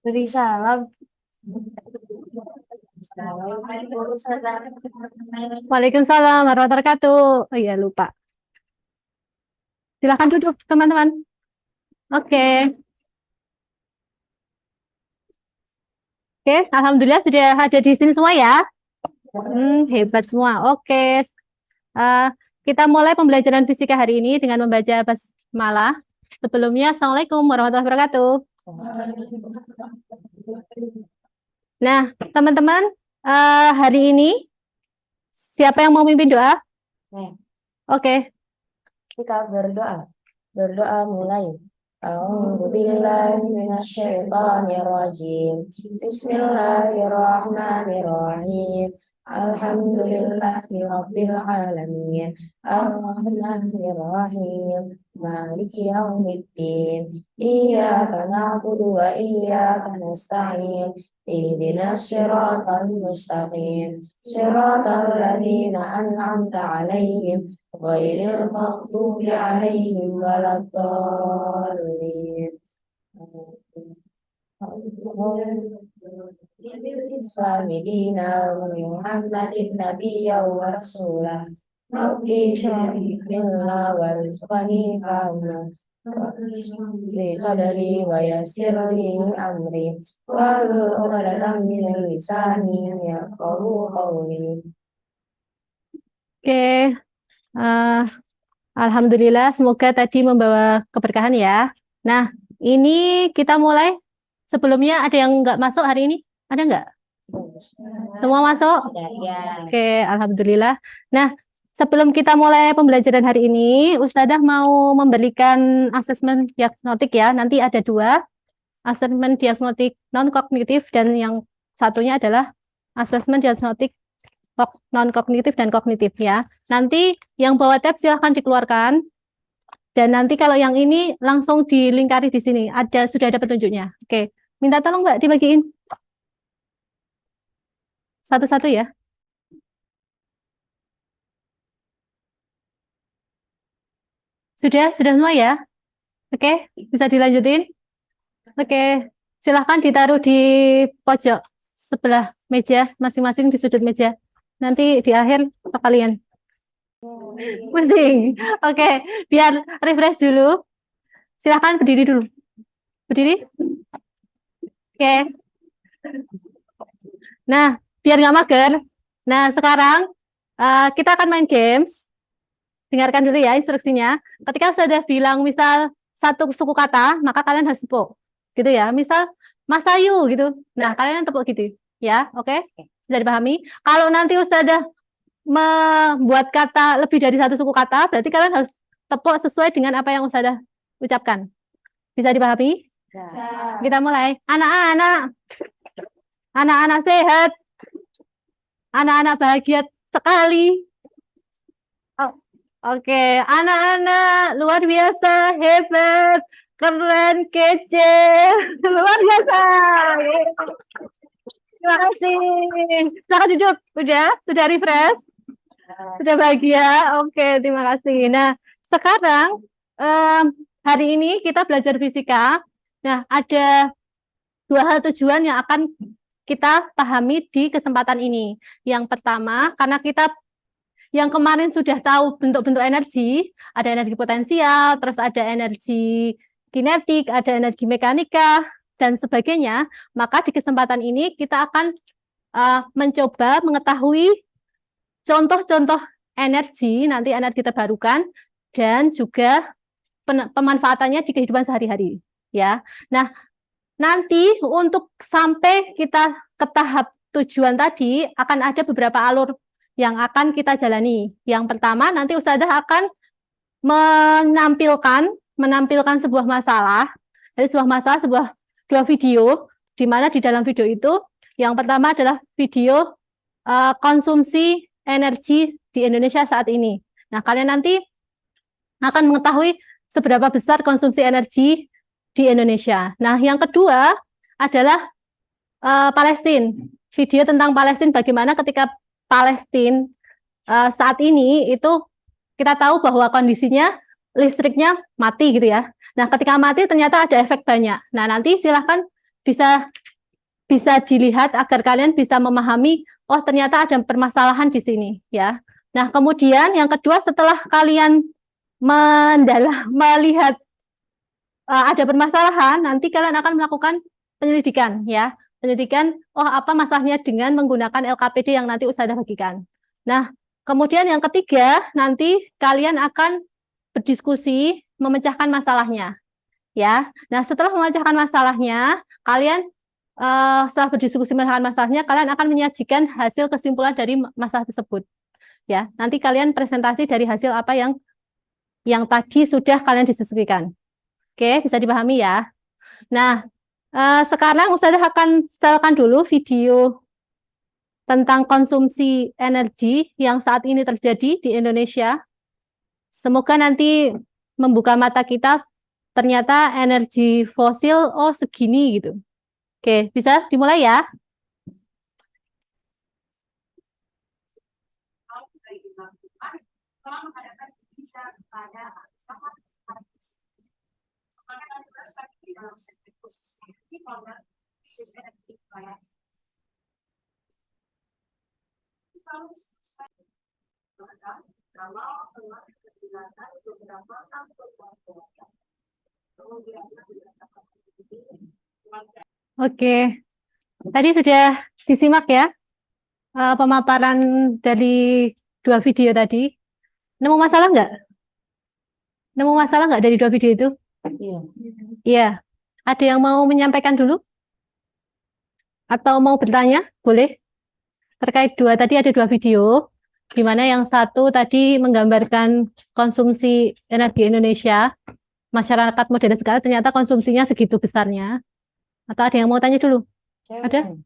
Beri salam. Waalaikumsalam warahmatullahi wabarakatuh. Oh iya, lupa. Silakan duduk, teman-teman. Oke. Oke, alhamdulillah sudah ada di sini semua ya. Hebat semua. Oke. Eh, kita mulai pembelajaran fisika hari ini dengan membaca basmalah. Sebelumnya, Assalamualaikum warahmatullahi wabarakatuh. Nah, teman-teman, hari ini siapa yang mau mimpin doa? Oke. Kita berdoa. Berdoa mulai. A'udzubillahi minasyaitonirrajim. Bismillahirrahmanirrahim. Alhamdulillahi rabbil alamin. Ar-Rahmanirrahim. Maliki yaumiddin. Iyyaka na'budu wa iyyaka nasta'in. Ihdinas siratal mustaqim. Siratal ladzina an'amta 'alaihim ghairil maghdubi 'alaihim waladdallin. Islami dina wa Muhammadin nabiyya wa rasulah. Rabbi shrah li warzuqni fahma li sadri wa yassir li amri wahlul 'uqdatam min lisani yafqahu qawli. Oke. Alhamdulillah, semoga tadi membawa keberkahan ya. Nah, ini kita mulai. Sebelumnya ada yang nggak masuk hari ini? Ada nggak? Semua masuk? Oke, alhamdulillah. Nah, sebelum kita mulai pembelajaran hari ini, Ustadzah mau memberikan asesmen diagnostik ya. Nanti ada dua, asesmen diagnostik non-kognitif dan yang satunya adalah asesmen diagnostik non-kognitif dan kognitif ya. Nanti yang bawa tab silahkan dikeluarkan. Dan nanti kalau yang ini langsung dilingkari di sini. Sudah ada petunjuknya. Oke, minta tolong Mbak dibagiin. Satu-satu ya. Sudah semua ya? Oke, bisa dilanjutin? Oke, silahkan ditaruh di pojok sebelah meja, masing-masing di sudut meja. Nanti di akhir sekalian. Pusing. Oke, biar refresh dulu. Silahkan berdiri dulu. Berdiri. Oke. Nah, biar nggak mager. Nah, sekarang kita akan main games. Dengarkan dulu ya instruksinya. Ketika sudah bilang misal satu suku kata, maka kalian harus tepuk. Gitu ya. Misal Mas Ayu gitu. Nah, kalian tepuk gitu. Ya, oke? Bisa dipahami? Kalau nanti Ustazah membuat kata lebih dari satu suku kata, berarti kalian harus tepuk sesuai dengan apa yang Ustazah ucapkan. Bisa dipahami? Ya. Kita mulai. Anak-anak. Anak-anak sehat. Anak-anak bahagia sekali. Oke, anak-anak luar biasa, hebat, keren, kece, luar biasa. Terima kasih. Silahkan duduk. Sudah refresh? Sudah bahagia? Oke, terima kasih. Nah, sekarang hari ini kita belajar fisika. Nah, ada dua hal tujuan yang akan kita pahami di kesempatan ini. Yang pertama, karena kita yang kemarin sudah tahu bentuk-bentuk energi, ada energi potensial, terus ada energi kinetik, ada energi mekanika, dan sebagainya, maka di kesempatan ini kita akan mencoba mengetahui contoh-contoh energi, nanti energi terbarukan, dan juga pemanfaatannya di kehidupan sehari-hari. Ya, nah nanti untuk sampai kita ke tahap tujuan tadi, akan ada beberapa alur yang akan kita jalani. Yang pertama, nanti Ustazah akan menampilkan sebuah masalah, dua video, di mana di dalam video itu, yang pertama adalah video konsumsi energi di Indonesia saat ini. Nah, kalian nanti akan mengetahui seberapa besar konsumsi energi di Indonesia. Nah, yang kedua adalah Palestina. Video tentang Palestina, bagaimana ketika Palestina saat ini itu kita tahu bahwa kondisinya listriknya mati gitu ya. Nah, ketika mati ternyata ada efek banyak. Nah, nanti silahkan bisa dilihat agar kalian bisa memahami, oh ternyata ada permasalahan di sini, ya. Nah, kemudian yang kedua setelah kalian melihat ada permasalahan, nanti kalian akan melakukan penyelidikan, ya. Penyelidikan, oh apa masalahnya dengan menggunakan LKPD yang nanti Ustazah bagikan. Nah, kemudian yang ketiga, nanti kalian akan berdiskusi memecahkan masalahnya, ya. Nah, setelah memecahkan masalahnya, kalian setelah berdiskusi memecahkan masalahnya, kalian akan menyajikan hasil kesimpulan dari masalah tersebut, ya. Nanti kalian presentasi dari hasil apa yang tadi sudah kalian diskusikan. Oke, bisa dipahami ya. Nah, sekarang Ustazah akan setelkan dulu video tentang konsumsi energi yang saat ini terjadi di Indonesia. Semoga nanti membuka mata kita, ternyata energi fosil, oh segini gitu. Oke, bisa dimulai ya. Oke, tadi sudah disimak ya pemaparan dari dua video tadi. Nemu masalah nggak? Nemu masalah nggak dari dua video itu? Iya. Iya. Ada yang mau menyampaikan dulu? Atau mau bertanya? Boleh. Terkait tadi ada dua video, di mana yang satu tadi menggambarkan konsumsi energi Indonesia, masyarakat modern sekali, ternyata konsumsinya segitu besarnya. Atau ada yang mau tanya dulu? Ada?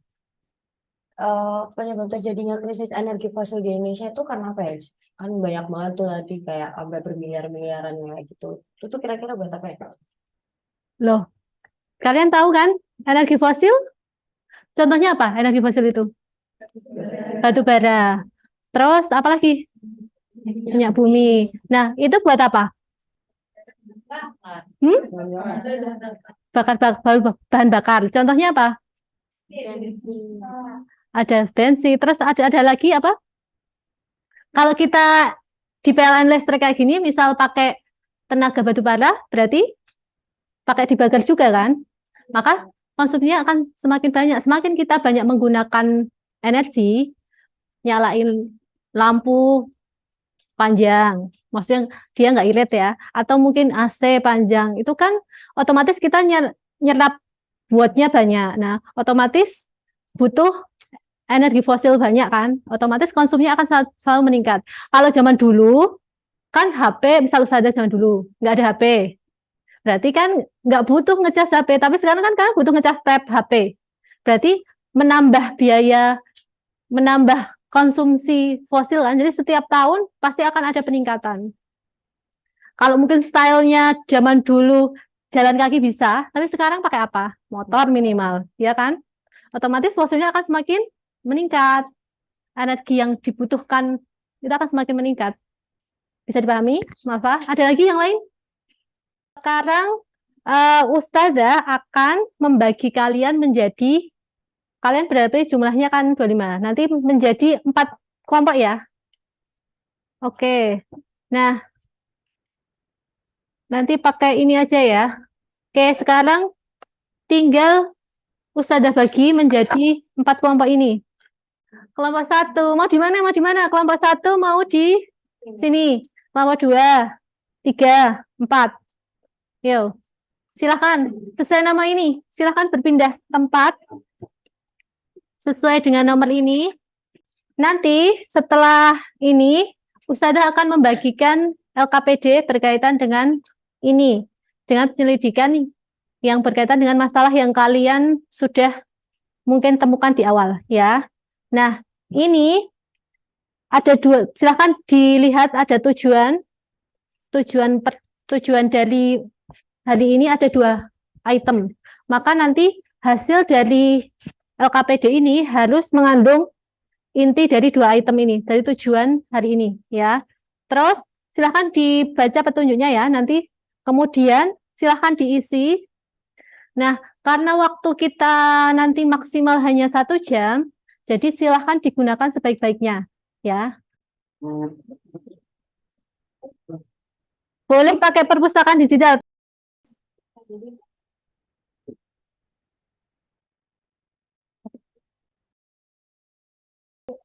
Penyebab terjadinya krisis energi fosil di Indonesia itu karena apa ya? Kan banyak banget tuh tadi kayak sampai bermiliar-miliaran kayak gitu. Itu tuh kira-kira buat apa ya? Loh, kalian tahu kan energi fosil? Contohnya apa energi fosil itu? Batu bara. Terus apa lagi? Minyak bumi. Nah, itu buat apa? Bahan bakar. Contohnya apa? Ada bensin. Terus ada lagi apa? Kalau kita di PLN listrik kayak gini, misal pakai tenaga batu bara, berarti pakai dibakar juga kan? Maka konsumsinya akan semakin banyak. Semakin kita banyak menggunakan energi, nyalain lampu panjang, maksudnya dia nggak irit ya, atau mungkin AC panjang, itu kan otomatis kita nyerap buatnya banyak. Nah, otomatis butuh energi fosil banyak kan, otomatis konsumsinya akan selalu meningkat. Kalau zaman dulu, kan HP, misal saja zaman dulu, nggak ada HP. Berarti kan nggak butuh ngecas HP, tapi sekarang kan butuh ngecas tab HP. Berarti menambah biaya, menambah konsumsi fosil kan, jadi setiap tahun pasti akan ada peningkatan. Kalau mungkin stylenya zaman dulu jalan kaki bisa, tapi sekarang pakai apa? Motor minimal, ya kan? Otomatis fosilnya akan semakin meningkat. Energi yang dibutuhkan itu akan semakin meningkat. Bisa dipahami, Mafa? Ada lagi yang lain? Sekarang Ustazah akan membagi kalian menjadi, kalian berarti jumlahnya kan 25, nanti menjadi 4 kelompok ya. Oke, nah nanti pakai ini aja ya. Oke, sekarang tinggal Ustazah bagi menjadi 4 kelompok ini. Kelompok 1, mau di mana? Mau di mana? Kelompok 1 mau di sini. Kelompok 2, 3, 4. Yo, silakan sesuai nama ini. Silakan berpindah tempat sesuai dengan nomor ini. Nanti setelah ini, Ustazah akan membagikan LKPD berkaitan dengan ini, dengan penyelidikan yang berkaitan dengan masalah yang kalian sudah mungkin temukan di awal, ya. Nah, ini ada 2, silakan dilihat ada tujuan dari hari ini ada 2 item. Maka nanti hasil dari LKPD ini harus mengandung inti dari 2 item ini, dari tujuan hari ini, ya. Terus silahkan dibaca petunjuknya ya, nanti kemudian silahkan diisi. Nah, karena waktu kita nanti maksimal hanya 1 jam, jadi silahkan digunakan sebaik-baiknya, ya. Boleh pakai perpustakaan digital.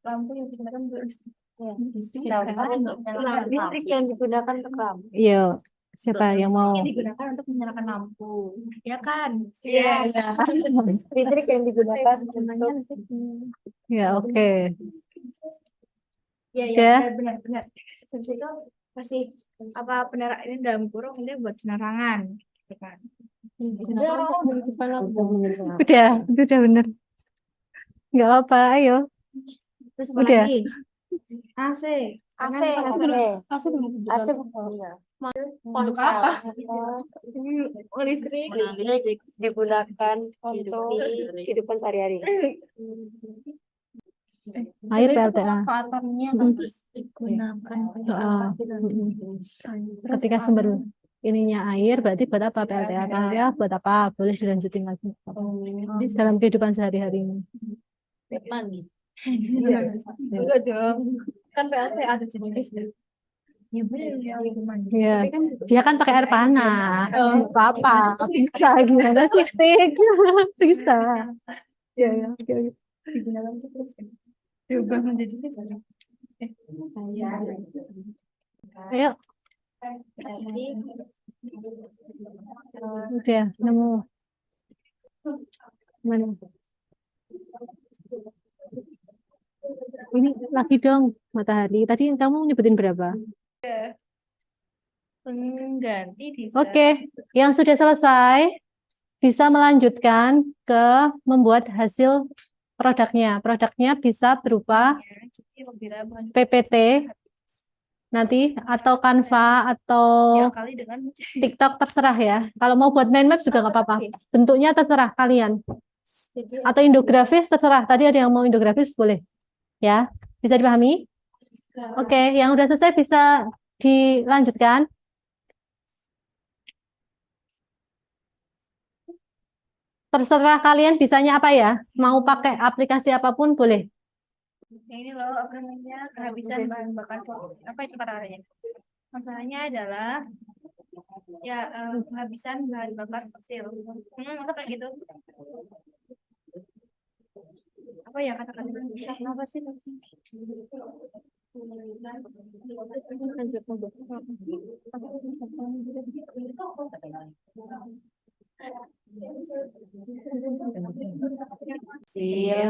Lampu yang digunakan untuk listrik. Ya. Listrik yang digunakan untuk lampu. Iya, siapa yang mau? Yang digunakan untuk menyalakan lampu. Ya kan? Iya. Listrik yang digunakan untuk Ya, oke. Ya, Ya. benar. Terus itu pasti apa penerangan ini dalam kurung ini buat penerangan, gitu kan? Udah, itu udah bener. Nggak apa, ayo. Terus apa Udah. lagi? AC. AC. AC. Untuk apa? Listrik. Listrik digunakan untuk kehidupan sehari-hari. Air PLTA. Faktornya Mm-mm. harus digunakan untuk Ah, apa gitu. Terus Ketika apa? sumber ininya air, berarti buat apa PLTA? PLTA buat apa? Boleh dilanjutin lagi. Dalam kehidupan sehari-hari ini. Mandi. Enggak dong. Kan PLT ada sejenis. Ya benar ya, Iya, dia kan pakai air panas. Apa-apa. Bisa gimana sih, Tik? Bisa. Ya, oke, oke. digunakan untuk terus kan. Diubah menjadi listrik. Ayo, udah nemu. Mana? Ini lagi dong matahari. Tadi kamu nyebutin berapa? Pengganti bisa. Oke, yang sudah selesai bisa melanjutkan ke membuat hasil produknya. Produknya bisa berupa PPT nanti atau Canva atau Kali dengan TikTok, terserah ya. Kalau mau buat mind map juga nggak apa-apa. Bentuknya terserah kalian. Atau infografis terserah. Tadi ada yang mau infografis boleh. Ya, bisa dipahami? Oke, yang udah selesai bisa dilanjutkan. Terserah kalian bisanya apa ya. Mau pakai aplikasi apapun boleh. ini loh apa namanya kehabisan bahan bakar apa itu kata-katanya? Masalahnya adalah ya kehabisan bahan bakar fosil. Masa kayak gitu? Apa ya kata-katanya? Apa sih?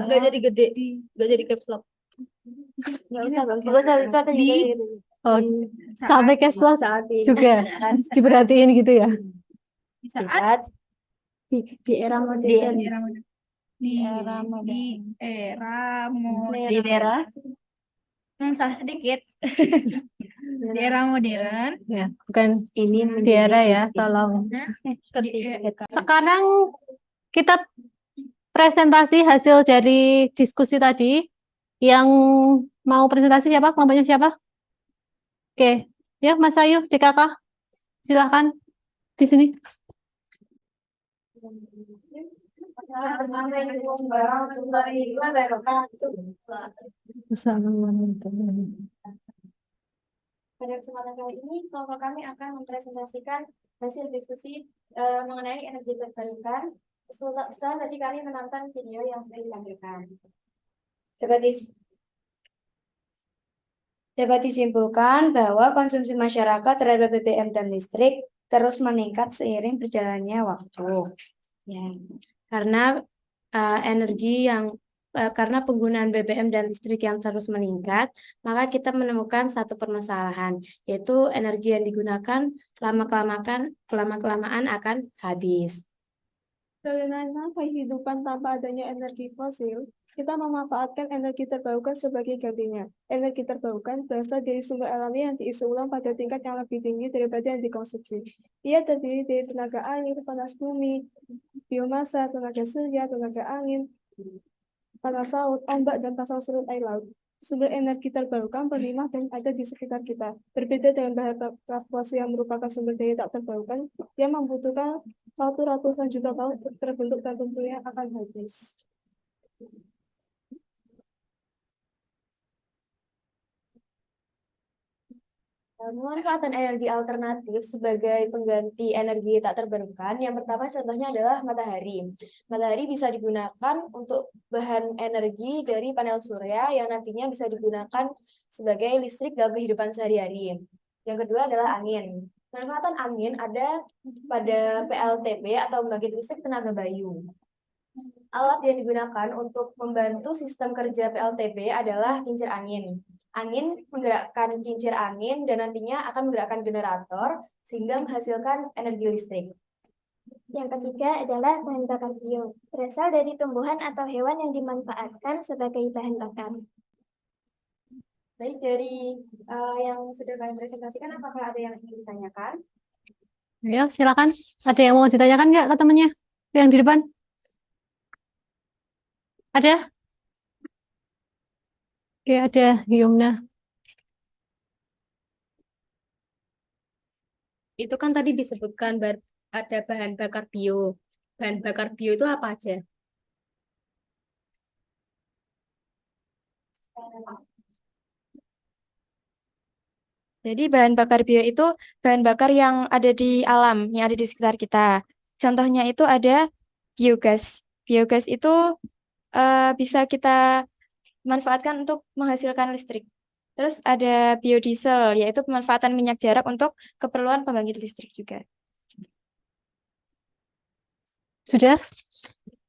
Nggak jadi gede, nggak jadi caps lock. Nggak usah, Bang. Nggak usah, itu ada juga gitu. Oh, sampai cash loss juga diperhatiin gitu ya. Di Di saat saat di era modern. Di- Di era modern. Di era modern. di era modern. Di era Salah sedikit. Di era modern. Ya, bukan ini di era ya, menjadi tolong. Ketika Sekarang kita presentasi hasil dari diskusi tadi. Yang mau presentasi siapa? Kelompoknya siapa? Oke, ya Mas Ayu, DKK, silakan di sini. Assalamualaikum warahmatullahi wabarakatuh. Pada kesempatan kali ini, kelompok kami akan mempresentasikan hasil diskusi mengenai energi terbarukan. Setelah tadi kami menonton video yang sudah ditampilkan. Dapat disimpulkan bahwa konsumsi masyarakat terhadap BBM dan listrik terus meningkat seiring berjalannya waktu. Ya, karena karena penggunaan BBM dan listrik yang terus meningkat, maka kita menemukan satu permasalahan, yaitu energi yang digunakan lama-kelamaan akan habis. Bagaimana kehidupan tanpa adanya energi fosil? Kita memanfaatkan energi terbarukan sebagai gantinya. Energi terbarukan berasal dari sumber alami yang diisi ulang pada tingkat yang lebih tinggi daripada yang dikonsumsi. Ia terdiri dari tenaga air, panas bumi, biomasa, tenaga surya, tenaga angin, panas laut, ombak, dan pasang surut air laut. sumber energi terbarukan berlimpah dan ada di sekitar kita. Berbeda dengan bahan bakar fosil yang merupakan sumber daya tak terbarukan, yang membutuhkan waktu ratusan juta tahun untuk terbentuk dan tentunya akan habis. Pemanfaatan energi alternatif sebagai pengganti energi tak terbarukan. Yang pertama contohnya adalah matahari. Matahari bisa digunakan untuk bahan energi dari panel surya yang nantinya bisa digunakan sebagai listrik dalam kehidupan sehari-hari. Yang kedua adalah angin. Pemanfaatan angin ada pada PLTB atau pembangkit listrik tenaga bayu. Alat yang digunakan untuk membantu sistem kerja PLTB adalah kincir angin. Angin menggerakkan kincir angin dan nantinya akan menggerakkan generator sehingga menghasilkan energi listrik. Yang ketiga adalah bahan bakar bio, berasal dari tumbuhan atau hewan yang dimanfaatkan sebagai bahan bakar. Baik, dari yang sudah kami presentasikan, apakah ada yang ingin ditanyakan? Ya, silakan. Ada yang mau ditanyakan nggak ke temannya? Yang di depan? Ada? Oke, ada Yumna. Itu kan tadi disebutkan ada bahan bakar bio. Bahan bakar bio itu apa aja? Jadi bahan bakar bio itu bahan bakar yang ada di alam, yang ada di sekitar kita. Contohnya itu ada biogas. Biogas itu bisa kita manfaatkan untuk menghasilkan listrik. Terus ada biodiesel, yaitu pemanfaatan minyak jarak untuk keperluan pembangkit listrik juga. Sudah?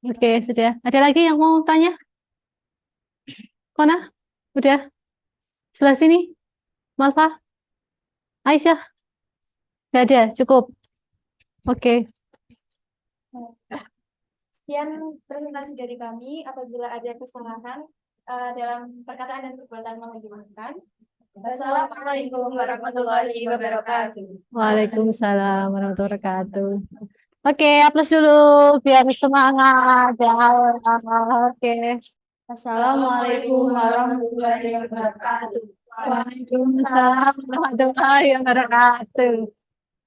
Oke, sudah. Ada lagi yang mau tanya? Kona? Udah? Sebelah sini? Malva? Aisyah? Gak ada, cukup. Oke. Sekian presentasi dari kami. Apabila ada kesalahan dalam perkataan dan perbuatan mohon dimaafkan. Wassalamualaikum warahmatullahi wabarakatuh. Waalaikumsalam warahmatullahi wabarakatuh. Oke, aplaus dulu biar semangat. Ya, oke. Assalamualaikum warahmatullahi wabarakatuh. Waalaikumsalam warahmatullahi wabarakatuh.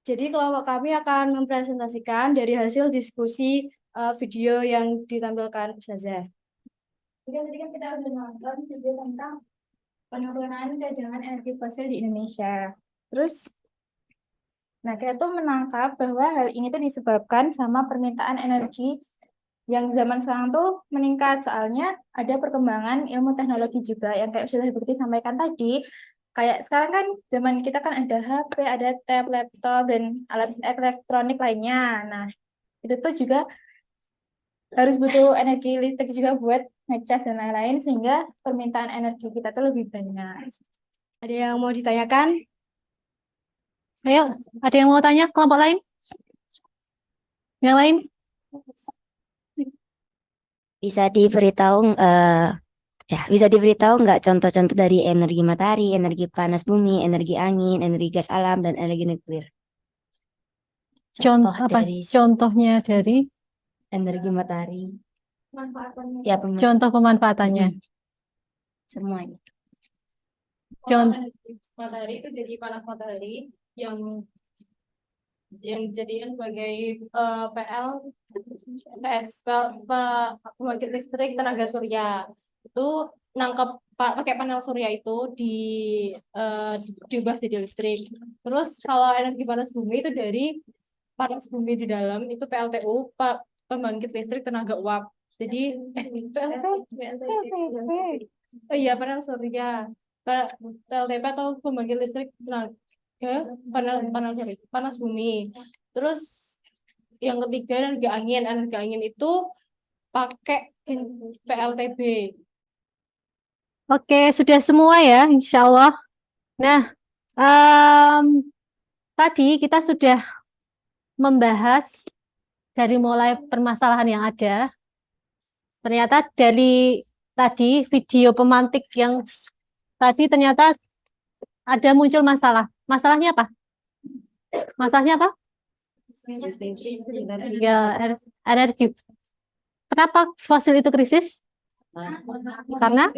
Jadi kelompok kami akan mempresentasikan dari hasil diskusi video yang ditampilkan Ustazah. Jadi tadi kan kita udah nonton video tentang penurunan cadangan energi fosil di Indonesia. Terus, nah kita tuh menangkap bahwa hal ini tuh disebabkan sama permintaan energi yang zaman sekarang tuh meningkat. Soalnya ada perkembangan ilmu teknologi juga yang kayak sudah Bukti sampaikan tadi. Kayak sekarang kan zaman kita kan ada HP, ada tab, laptop, dan alat elektronik lainnya. Nah, itu tuh juga harus butuh energi listrik juga buat ngecas dan lain-lain sehingga permintaan energi kita tuh lebih banyak. Ada yang mau ditanyakan? Ayo, ada yang mau tanya kelompok lain? Yang lain? Bisa diberitahu bisa diberitahu nggak contoh-contoh dari energi matahari, energi panas bumi, energi angin, energi gas alam, dan energi nuklir? Contoh apa? dari Contohnya dari energi matahari, Manfaatannya. ya contoh pemanfaatannya. semuanya. Contoh. Matahari itu jadi panas matahari yang dijadikan sebagai pembangkit listrik tenaga surya. Itu nangkep pakai panel surya itu diubah jadi listrik. Terus kalau energi panas bumi itu dari panas bumi di dalam itu PLTU, pembangkit listrik tenaga uap. Jadi oh iya, panel surya, PLTP atau pembangkit listrik tenaga panel panas bumi. Terus yang ketiga energi angin. Energi angin itu pakai PLTB. Oke, sudah semua ya, insya Allah. Nah, tadi kita sudah membahas dari mulai permasalahan yang ada. Ternyata dari tadi video pemantik yang tadi ternyata ada muncul masalah. Masalahnya apa? Masalahnya apa? Ya, energi. Kenapa fosil itu krisis? Karena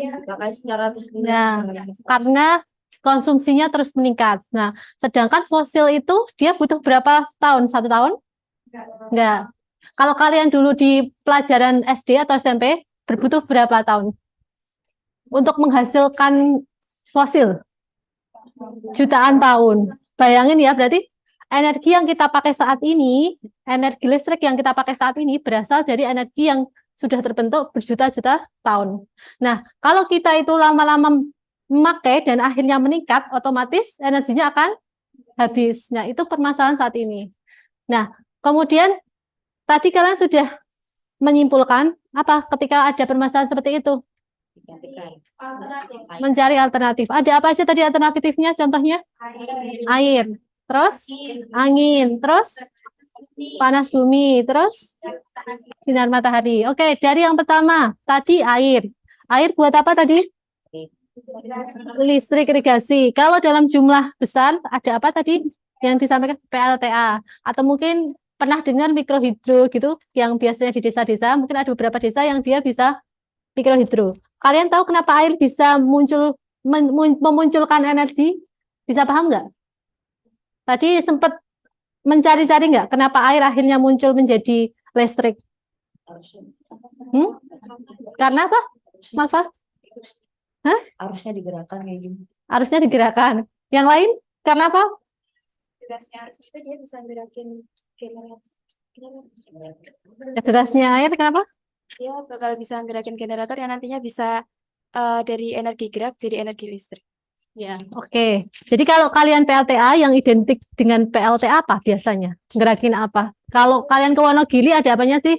karena konsumsinya terus meningkat. Nah, sedangkan fosil itu dia butuh berapa tahun? 1 tahun? Enggak. Kalau kalian dulu di pelajaran SD atau SMP, berbutuh berapa tahun untuk menghasilkan fosil? Jutaan tahun. Bayangin ya, berarti energi yang kita pakai saat ini, energi listrik yang kita pakai saat ini berasal dari energi yang sudah terbentuk berjuta-juta tahun. Nah, kalau kita itu lama-lama memakai dan akhirnya meningkat, otomatis energinya akan habis. Nah, itu permasalahan saat ini. Nah, kemudian tadi kalian sudah menyimpulkan apa ketika ada permasalahan seperti itu? Mencari alternatif. Ada apa aja tadi alternatifnya? Contohnya? Air. Terus? Angin. Terus? Panas bumi. Terus? Sinar matahari. Oke, dari yang pertama. Tadi air. Air buat apa tadi? Listrik irigasi. Kalau dalam jumlah besar, ada apa tadi yang disampaikan PLTA? Atau mungkin pernah dengar mikrohidro gitu, yang biasanya di desa-desa, mungkin ada beberapa desa yang dia bisa mikrohidro. Kalian tahu kenapa air bisa memunculkan energi? Bisa paham nggak? Tadi sempat mencari-cari nggak kenapa air akhirnya muncul menjadi listrik? Karena apa, Malva? Arusnya digerakkan kayak gini. Arusnya digerakkan. Yang lain? Karena apa? Derasnya arus itu dia bisa gerakin generator. Derasnya air kenapa? Dia bakal bisa gerakin generator yang nantinya bisa dari energi gerak jadi energi listrik. Ya, oke. Jadi kalau kalian PLTA yang identik dengan PLTA apa biasanya? Gerakin apa? Kalau kalian ke Wonogiri ada apanya sih?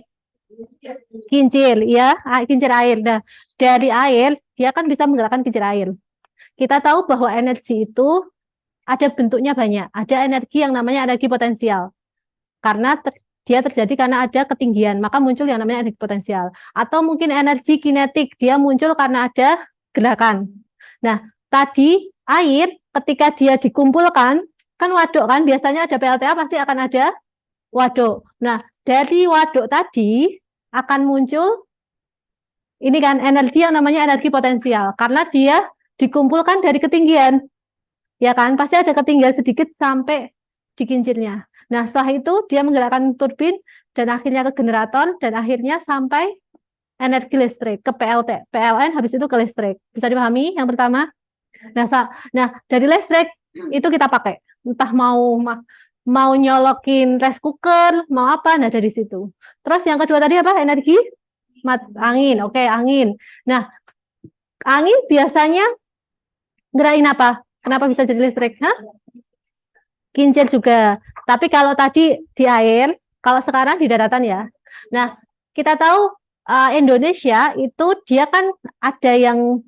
Kincir, ya, kincir air. Nah, dari air dia kan bisa menggerakkan kincir air. Kita tahu bahwa energi itu ada bentuknya banyak. Ada energi yang namanya energi potensial. Karena dia terjadi karena ada ketinggian, maka muncul yang namanya energi potensial. Atau mungkin energi kinetik, dia muncul karena ada gerakan. Nah, tadi air ketika dia dikumpulkan, kan waduk kan, biasanya ada PLTA pasti akan ada waduk. Nah, dari waduk tadi akan muncul ini kan energi yang namanya energi potensial, karena dia dikumpulkan dari ketinggian. Ya kan, pasti ada ketinggian sedikit sampai di kincirnya. Nah, setelah itu dia menggerakkan turbin dan akhirnya ke generator dan akhirnya sampai energi listrik ke PLN, habis itu ke listrik. Bisa dipahami yang pertama? Nah, dari listrik itu kita pakai. Entah mau nyolokin rice cooker, mau apa, nah dari situ. Terus yang kedua tadi apa? Energi angin. Oke, angin. Nah, angin biasanya gerakin apa? Kenapa bisa jadi listrik? Kincir juga. Tapi kalau tadi di air, kalau sekarang di daratan ya. Nah, kita tahu Indonesia itu dia kan ada yang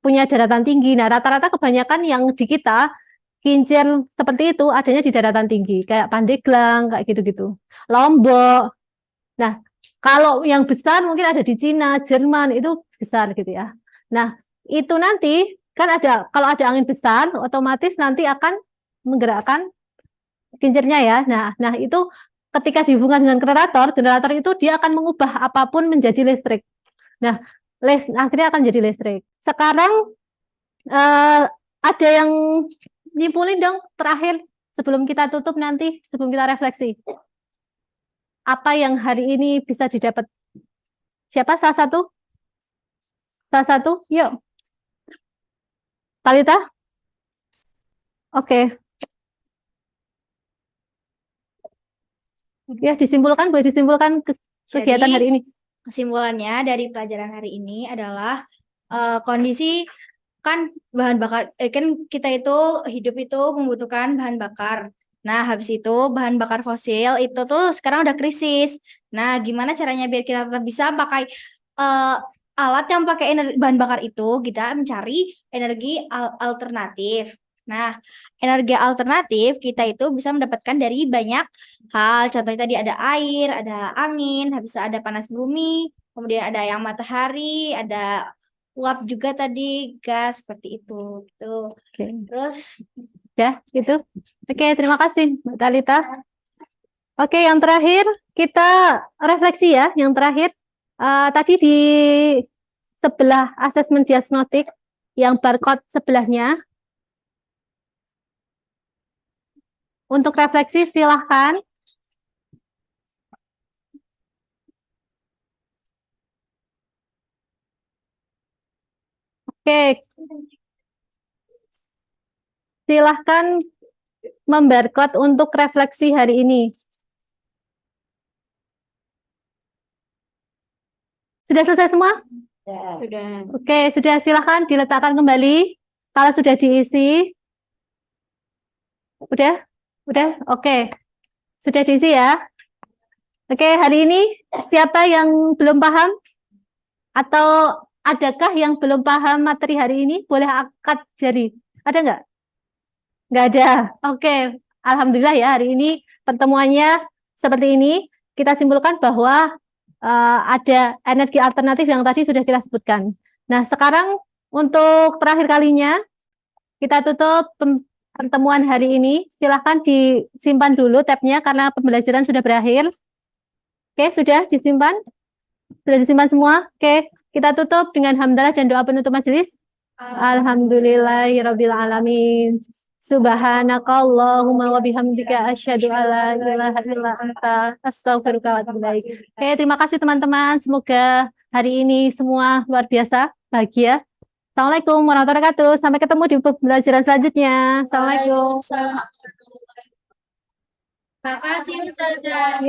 punya daratan tinggi. Nah, rata-rata kebanyakan yang di kita kincir seperti itu adanya di daratan tinggi, kayak Pandeglang, kayak gitu-gitu. Lombok. Nah, kalau yang besar mungkin ada di Cina, Jerman, itu besar gitu ya. Nah, itu nanti kan ada, kalau ada angin besar, otomatis nanti akan menggerakkan kincirnya ya. Nah itu ketika dihubungkan dengan generator itu dia akan mengubah apapun menjadi listrik. Nah, akhirnya akan jadi listrik. Sekarang ada yang nyimpulin dong terakhir sebelum kita tutup nanti, sebelum kita refleksi. Apa yang hari ini bisa didapat? Siapa salah satu? Salah satu? Yuk. Talita? Oke. Ya, boleh disimpulkan kegiatan Jadi, hari ini. Kesimpulannya dari pelajaran hari ini adalah kondisi kan bahan bakar kan kita itu hidup itu membutuhkan bahan bakar. Nah, habis itu bahan bakar fosil itu tuh sekarang udah krisis. Nah, gimana caranya biar kita tetap bisa pakai alat yang pakai bahan bakar itu, kita mencari energi alternatif. Nah, energi alternatif kita itu bisa mendapatkan dari banyak hal. Contohnya tadi ada air, ada angin, habis itu ada panas bumi, kemudian ada yang matahari, ada uap juga tadi, gas seperti itu. Gitu. Oke. Terus Ya, gitu. Oke, terima kasih Mbak Talita. Oke, yang terakhir kita refleksi ya. Yang terakhir tadi di sebelah asesmen diagnostik yang barcode sebelahnya. Untuk refleksi silahkan. Oke, silahkan membarcode untuk refleksi hari ini. Sudah selesai semua? Sudah. Oke, sudah, silahkan diletakkan kembali. Kalau sudah diisi, udah? Oke. Sudah diisi ya? Oke, hari ini siapa yang belum paham? Atau adakah yang belum paham materi hari ini? Boleh angkat jari. Ada nggak? Nggak ada. Oke, alhamdulillah ya hari ini pertemuannya seperti ini. Kita simpulkan bahwa ada energi alternatif yang tadi sudah kita sebutkan. Nah, sekarang untuk terakhir kalinya kita tutup pertemuan hari ini. Silahkan disimpan dulu tabnya karena pembelajaran sudah berakhir. Oke, sudah disimpan? Sudah disimpan semua? Oke, kita tutup dengan hamdalah dan doa penutup majelis. Alhamdulillahirabbil alamin. Subhanakallahumma wa bihamdika asyhadu an la ilaha illa anta astaghfiruka wa atubu ilaik. Oke, terima kasih teman-teman. Semoga hari ini semua luar biasa, bahagia. Assalamualaikum warahmatullahi wabarakatuh. Sampai ketemu di pembelajaran selanjutnya. Assalamualaikum. Makasih Ustazah.